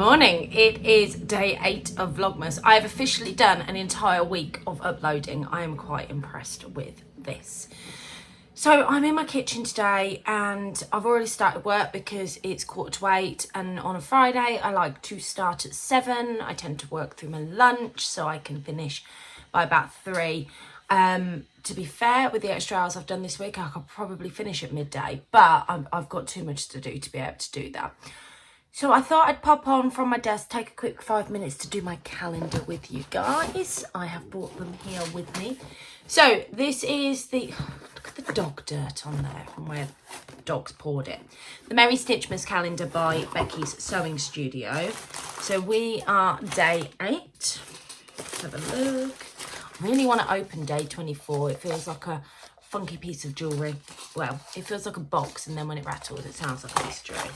morning. It is day 8 of Vlogmas. I have officially done an entire week of uploading. I am quite impressed with this. So I'm in my kitchen today and I've already started work because it's 7:15, and on a Friday I like to start at 7. I tend to work through my lunch so I can finish by about 3. To be fair, with the extra hours I've done this week, I could probably finish at midday, but I've got too much to do to be able to do that. So I thought I'd pop on from my desk, take a quick 5 minutes to do my calendar with you guys. I have brought them here with me. So this is the, look at the dog dirt on there from where dogs poured it. The Merry Stitchmas calendar by Becky's Sewing Studio. So we are day 8. Let's have a look. I really want to open day 24. It feels like a funky piece of jewellery. Well, it feels like a box, and then when it rattles, it sounds like a piece of jewellery.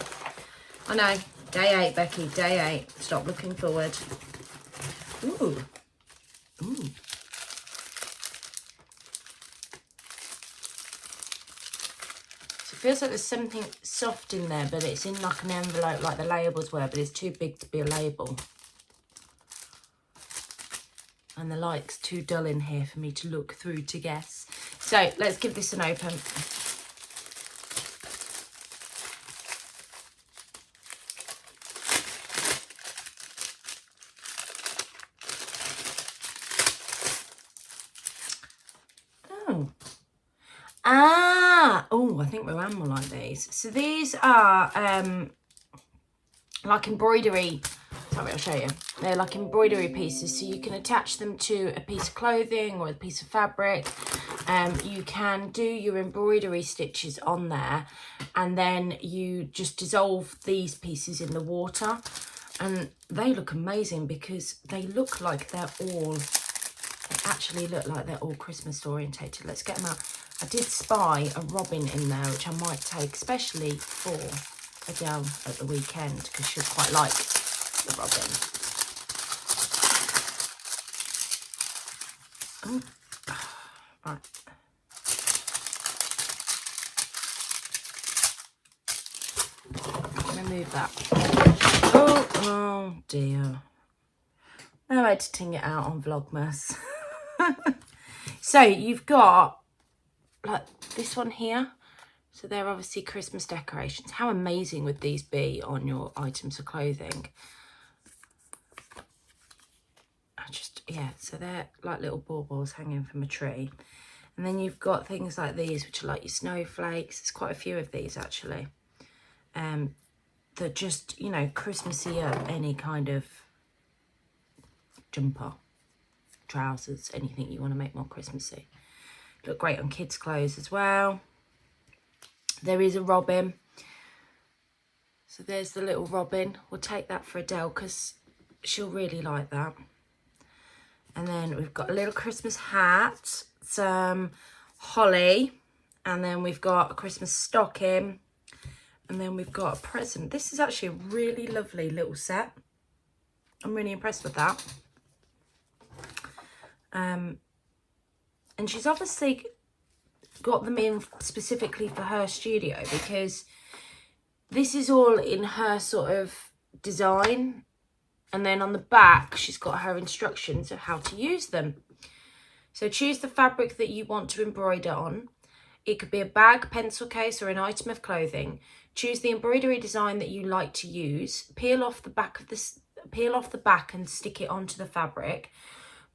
I know, day 8, Becky, day 8. Stop looking forward. Ooh. Ooh. So it feels like there's something soft in there, but it's in like an envelope like the labels were, but it's too big to be a label. And the light's too dull in here for me to look through to guess. So let's give this an open. I think Roanne will like these. So these are like embroidery. Sorry, I'll show you. They're like embroidery pieces, so you can attach them to a piece of clothing or a piece of fabric. You can do your embroidery stitches on there, and then you just dissolve these pieces in the water, and they look amazing because they look like they're all, they actually look like they're all Christmas orientated. Let's get them out. I did spy a robin in there, which I might take, especially for Adele at the weekend, because she'll quite like the robin. Oh, right. Remove that. Oh dear. No editing it out on Vlogmas. So you've got like this one here. So they're obviously Christmas decorations. How amazing would these be on your items of clothing? Yeah, so they're like little baubles hanging from a tree. And then you've got things like these, which are like your snowflakes. There's quite a few of these actually. That just, you know, Christmassy or any kind of jumper, trousers, anything you want to make more Christmassy. Look great on kids' clothes as well. There is a robin. So there's the little robin. We'll take that for Adele because she'll really like that. And then we've got a little Christmas hat, some holly, and then we've got a Christmas stocking, and then we've got a present. This is actually a really lovely little set. I'm really impressed with that. And she's obviously got them in specifically for her studio because this is all in her sort of design. And then on the back, she's got her instructions of how to use them. So choose the fabric that you want to embroider on. It could be a bag, pencil case, or an item of clothing. Choose the embroidery design that you like to use. Peel off the back and stick it onto the fabric.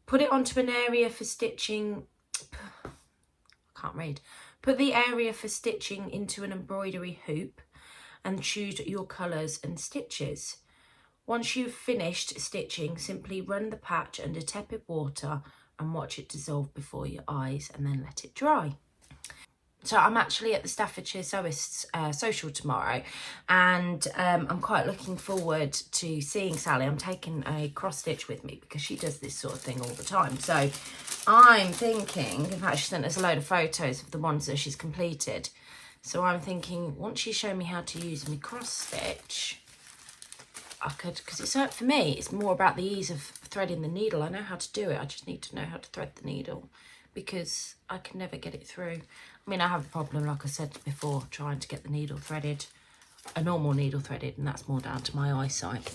Put it onto an area for stitching. I can't read. Put the area for stitching into an embroidery hoop and choose your colours and stitches. Once you've finished stitching, simply run the patch under tepid water and watch it dissolve before your eyes and then let it dry. So I'm actually at the Staffordshire Sewists social tomorrow, and I'm quite looking forward to seeing Sally. I'm taking a cross stitch with me because she does this sort of thing all the time. So I'm thinking, in fact she sent us a load of photos of the ones that she's completed. So I'm thinking once you show me how to use my cross stitch, I could, because it's for me, it's more about the ease of threading the needle. I know how to do it. I just need to know how to thread the needle because I can never get it through. I mean, I have a problem, like I said before, trying to get the needle threaded a normal needle threaded, and that's more down to my eyesight.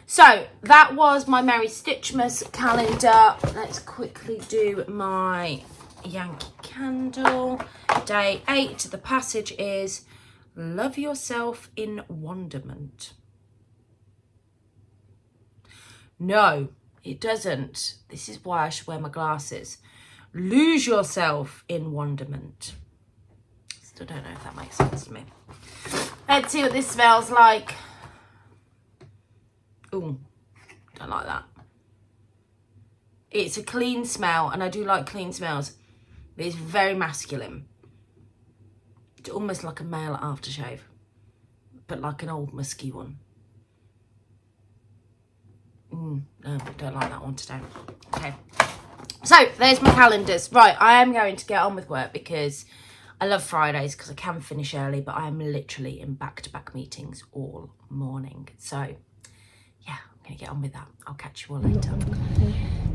So that was my Merry Stitchmas calendar. Let's quickly do my Yankee candle. Day 8, the passage is love yourself in wonderment. No, it doesn't. This is why I should wear my glasses. Lose yourself in wonderment. Still don't know if that makes sense to me. Let's see what this smells like. Ooh, don't like that. It's a clean smell, and I do like clean smells, but it's very masculine. It's almost like a male aftershave, but like an old musky one. No, don't like that one today. Okay, so there's my calendars. Right, I am going to get on with work because I love Fridays because I can finish early, but I am literally in back-to-back meetings all morning. So yeah, I'm going to get on with that. I'll catch you all later.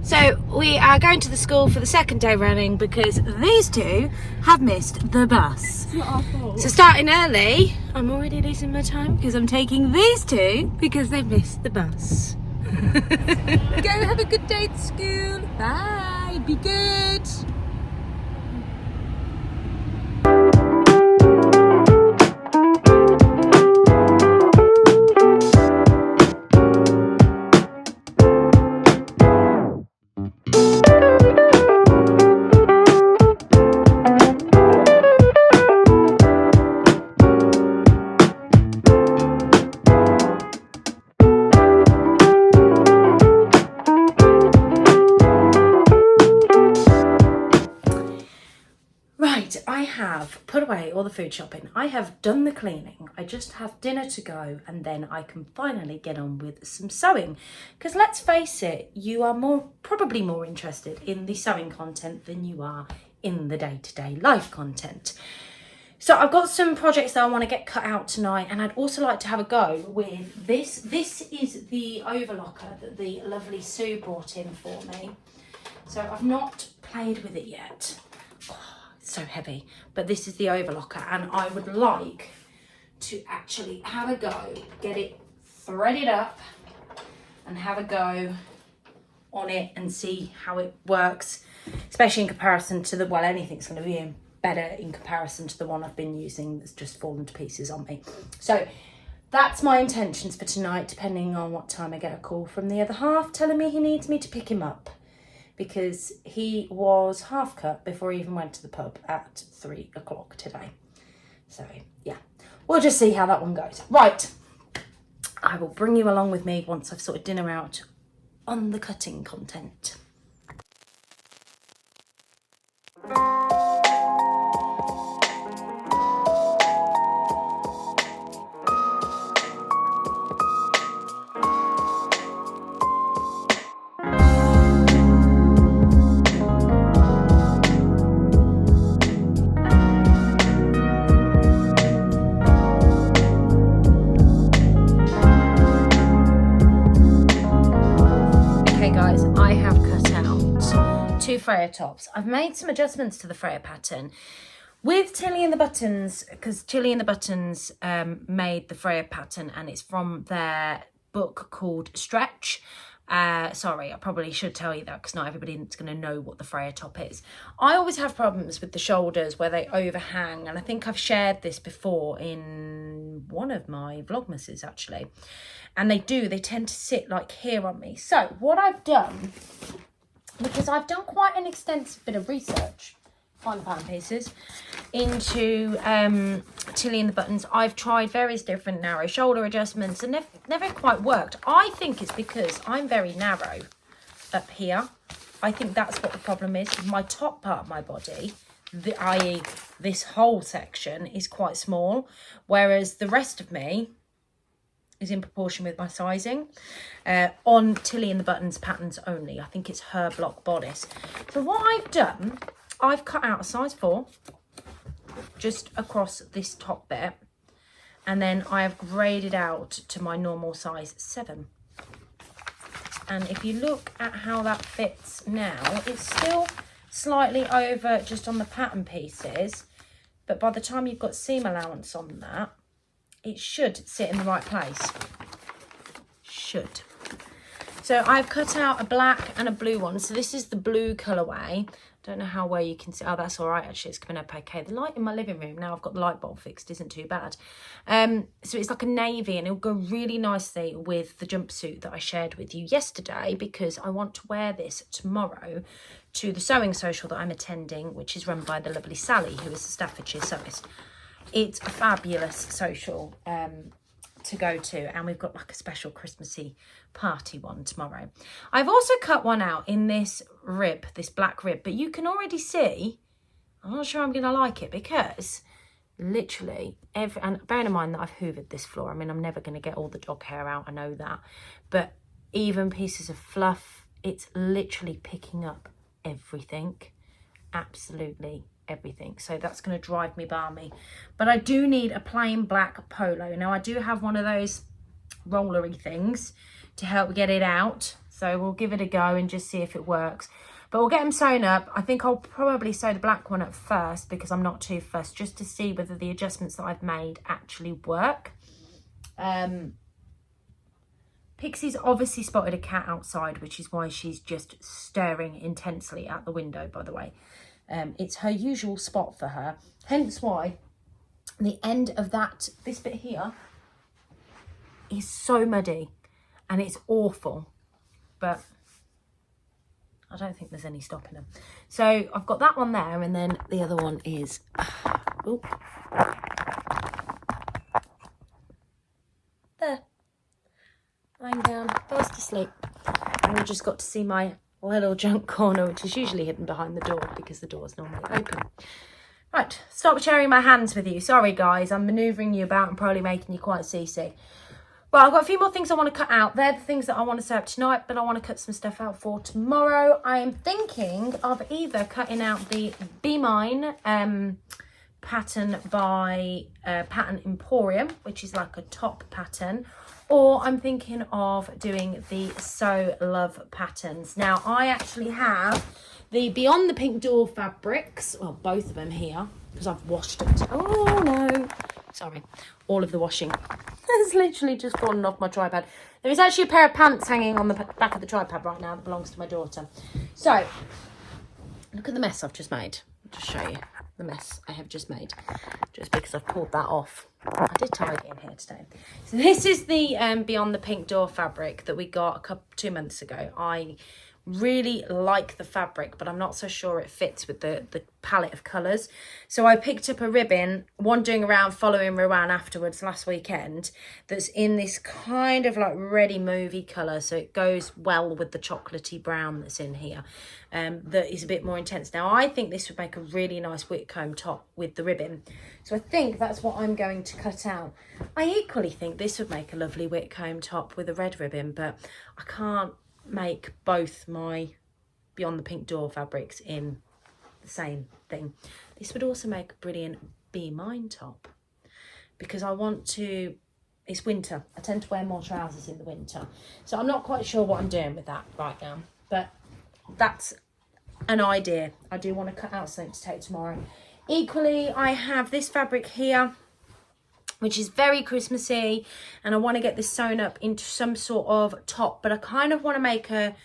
So we are going to the school for the second day running because these two have missed the bus. It's not our fault. So starting early, I'm already losing my time because I'm taking these two because they've missed the bus. Go have a good day at school. Bye. Be good. I have put away all the food shopping. I have done the cleaning. I just have dinner to go, and then I can finally get on with some sewing. Because let's face it, you are probably more interested in the sewing content than you are in the day-to-day life content. So I've got some projects that I want to get cut out tonight, and I'd also like to have a go with this. This is the overlocker that the lovely Sue brought in for me. So I've not played with it yet. So heavy, but this is the overlocker, and I would like to actually have a go, get it threaded up and have a go on it and see how it works, especially in comparison to the, well, anything's going to be better in comparison to the one I've been using that's just fallen to pieces on me. So that's my intentions for tonight, depending on what time I get a call from the other half telling me he needs me to pick him up, because he was half cut before he even went to the pub at 3 o'clock today. So yeah, we'll just see how that one goes. Right, I will bring you along with me once I've sorted dinner out on the cutting content. Freya tops. I've made some adjustments to the Freya pattern with Tilly and the Buttons, because Tilly and the Buttons made the Freya pattern, and it's from their book called Stretch. Sorry, I probably should tell you that because not everybody's going to know what the Freya top is. I always have problems with the shoulders where they overhang, and I think I've shared this before in one of my Vlogmases actually, and they tend to sit like here on me. So what I've done, because I've done quite an extensive bit of research, £5 pieces, into Tilly and the Buttons. I've tried various different narrow shoulder adjustments and never quite worked. I think it's because I'm very narrow up here. I think that's what the problem is. My top part of my body, i.e. this whole section, is quite small, whereas the rest of me is in proportion with my sizing. On Tilly and the Buttons patterns only. I think it's her block bodice. So what I've done, I've cut out a size 4 just across this top bit, and then I have graded out to my normal size 7. And if you look at how that fits now, it's still slightly over just on the pattern pieces, but by the time you've got seam allowance on that, it should sit in the right place. Should. So I've cut out a black and a blue one. So this is the blue colourway. Don't know how well you can see. Oh, that's all right, actually. It's coming up okay. The light in my living room, now I've got the light bulb fixed, isn't too bad. So it's like a navy, and it'll go really nicely with the jumpsuit that I shared with you yesterday, because I want to wear this tomorrow to the sewing social that I'm attending, which is run by the lovely Sally, who is a Staffordshire sewist. It's a fabulous social to go to, and we've got like a special Christmassy party one tomorrow. I've also cut one out in this rib, this black rib, but you can already see, I'm not sure I'm gonna like it, because literally and bearing in mind that I've hoovered this floor, I mean, I'm never gonna get all the dog hair out, I know that, but even pieces of fluff, it's literally picking up everything, absolutely everything. So that's going to drive me balmy. But I do need a plain black polo. Now I do have one of those rollery things to help get it out, so we'll give it a go and just see if it works. But we'll get them sewn up. I think I'll probably sew the black one up first, because I'm not too fussed, just to see whether the adjustments that I've made actually work. Pixie's obviously spotted a cat outside, which is why she's just staring intensely out the window, by the way. It's her usual spot for her, hence why the end of this bit here is so muddy and it's awful, but I don't think there's any stopping them. So I've got that one there, and then the other one is there, lying down, fast asleep. And we just got to see my little junk corner, which is usually hidden behind the door because the door's normally open. Right, stop sharing my hands with you. Sorry guys, I'm manoeuvring you about and probably making you quite seasick. Well, I've got a few more things I want to cut out. They're the things that I want to sew up tonight, but I want to cut some stuff out for tomorrow. I am thinking of either cutting out the Be Mine pattern by Pattern Emporium, which is like a top pattern, or I'm thinking of doing the Sew Love patterns. Now, I actually have the Beyond the Pink Door fabrics, well, both of them here, because I've washed it. Oh, no. Sorry. All of the washing has literally just fallen off my tripod. There is actually a pair of pants hanging on the back of the tripod right now that belongs to my daughter. So, look at the mess I've just made. I'll just show you the mess I have just made, just because I've pulled that off. I did tidy in here today. So this is the Beyond the Pink Door fabric that we got 2 months ago. I really like the fabric, but I'm not so sure it fits with the palette of colours. So I picked up a ribbon, wandering around following Rowan afterwards last weekend, that's in this kind of like ready movie colour, so it goes well with the chocolatey brown that's in here, that is a bit more intense. Now I think this would make a really nice Whitcomb top with the ribbon, so I think that's what I'm going to cut out. I equally think this would make a lovely Whitcomb top with a red ribbon, but I can't make both my Beyond the Pink Door fabrics in the same thing. This would also make a brilliant Be Mine top, because I want to, it's winter, I tend to wear more trousers in the winter, so I'm not quite sure what I'm doing with that right now, but that's an idea. I do want to cut out something to take tomorrow. Equally, I have this fabric here, which is very Christmassy, and I want to get this sewn up into some sort of top, but I kind of want to make a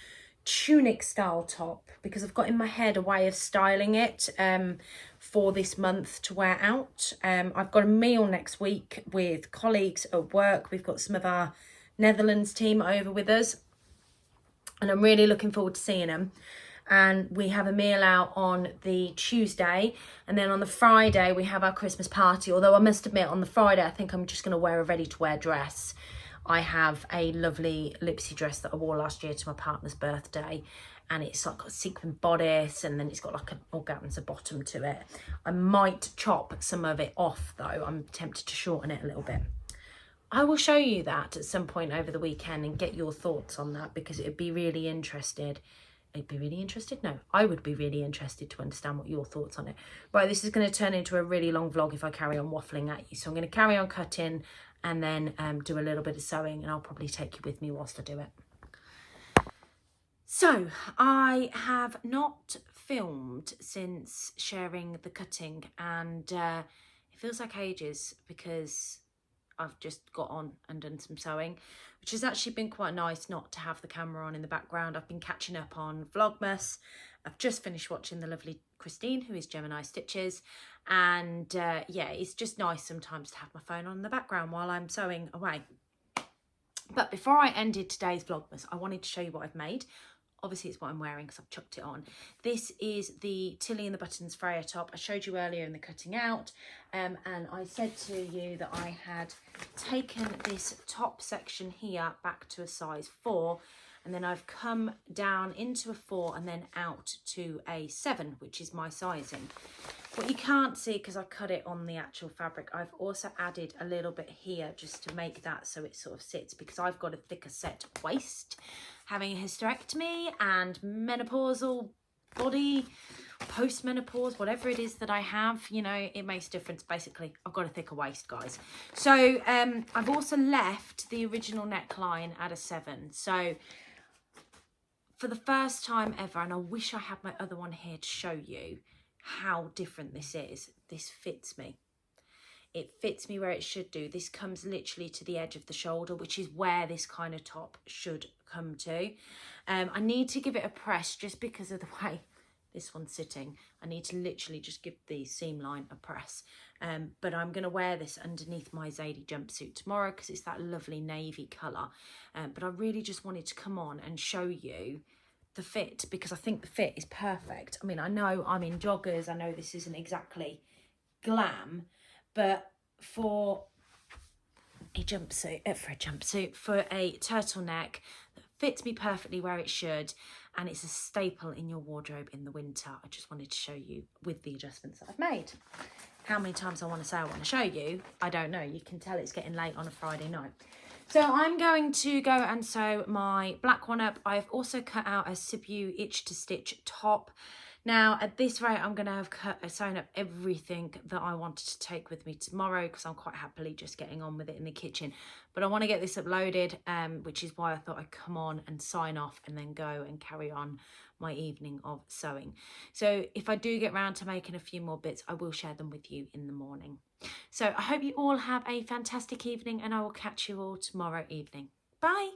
tunic style top, because I've got in my head a way of styling it for this month to wear out. I've got a meal next week with colleagues at work. We've got some of our Netherlands team over with us, and I'm really looking forward to seeing them. And we have a meal out on the Tuesday, and then on the Friday we have our Christmas party. Although I must admit, on the Friday I think I'm just going to wear a ready-to-wear dress. I have a lovely Lipsy dress that I wore last year to my partner's birthday, and it's like got a sequin bodice, and then it's got like an organza bottom to it. I might chop some of it off though. I'm tempted to shorten it a little bit. I will show you that at some point over the weekend and get your thoughts on that, because it'd be really interested. No, I would be really interested to understand what your thoughts on it. Right, this is going to turn into a really long vlog if I carry on waffling at you. So I'm going to carry on cutting and then do a little bit of sewing, and I'll probably take you with me whilst I do it. So I have not filmed since sharing the cutting, and it feels like ages, because I've just got on and done some sewing, which has actually been quite nice not to have the camera on in the background. I've been catching up on Vlogmas. I've just finished watching the lovely Christine, who is Gemini Stitches. And yeah, it's just nice sometimes to have my phone on in the background while I'm sewing away. But before I ended today's Vlogmas, I wanted to show you what I've made. Obviously it's what I'm wearing because I've chucked it on. This is the Tilly and the Buttons Freya top. I showed you earlier in the cutting out, and I said to you that I had taken this top section here back to a size 4, and then I've come down into a 4 and then out to a 7, which is my sizing. What you can't see, because I cut it on the actual fabric, I've also added a little bit here just to make that so it sort of sits, because I've got a thicker set waist, having a hysterectomy and menopausal body, post-menopause, whatever it is that I have, you know, it makes a difference. Basically, I've got a thicker waist, guys. So I've also left the original neckline at a 7. So for the first time ever, and I wish I had my other one here to show you how different this is, this fits me. It fits me where it should do. This comes literally to the edge of the shoulder, which is where this kind of top should come to. I need to give it a press just because of the way this one's sitting. I need to literally just give the seam line a press. But I'm going to wear this underneath my Zadie jumpsuit tomorrow because it's that lovely navy colour. But I really just wanted to come on and show you the fit, because I think the fit is perfect. I mean, I know I'm in joggers. I know this isn't exactly glam, but for a jumpsuit, for a turtleneck that fits me perfectly where it should, and it's a staple in your wardrobe in the winter, I just wanted to show you with the adjustments that I've made. How many times I want to say I want to show you, I don't know. You can tell it's getting late on a Friday night. So I'm going to go and sew my black one up. I've also cut out a Sibu itch to stitch top. Now, at this rate, I'm going to have sewn up everything that I wanted to take with me tomorrow, because I'm quite happily just getting on with it in the kitchen. But I want to get this uploaded, which is why I thought I'd come on and sign off and then go and carry on my evening of sewing. So if I do get round to making a few more bits, I will share them with you in the morning. So I hope you all have a fantastic evening, and I will catch you all tomorrow evening. Bye.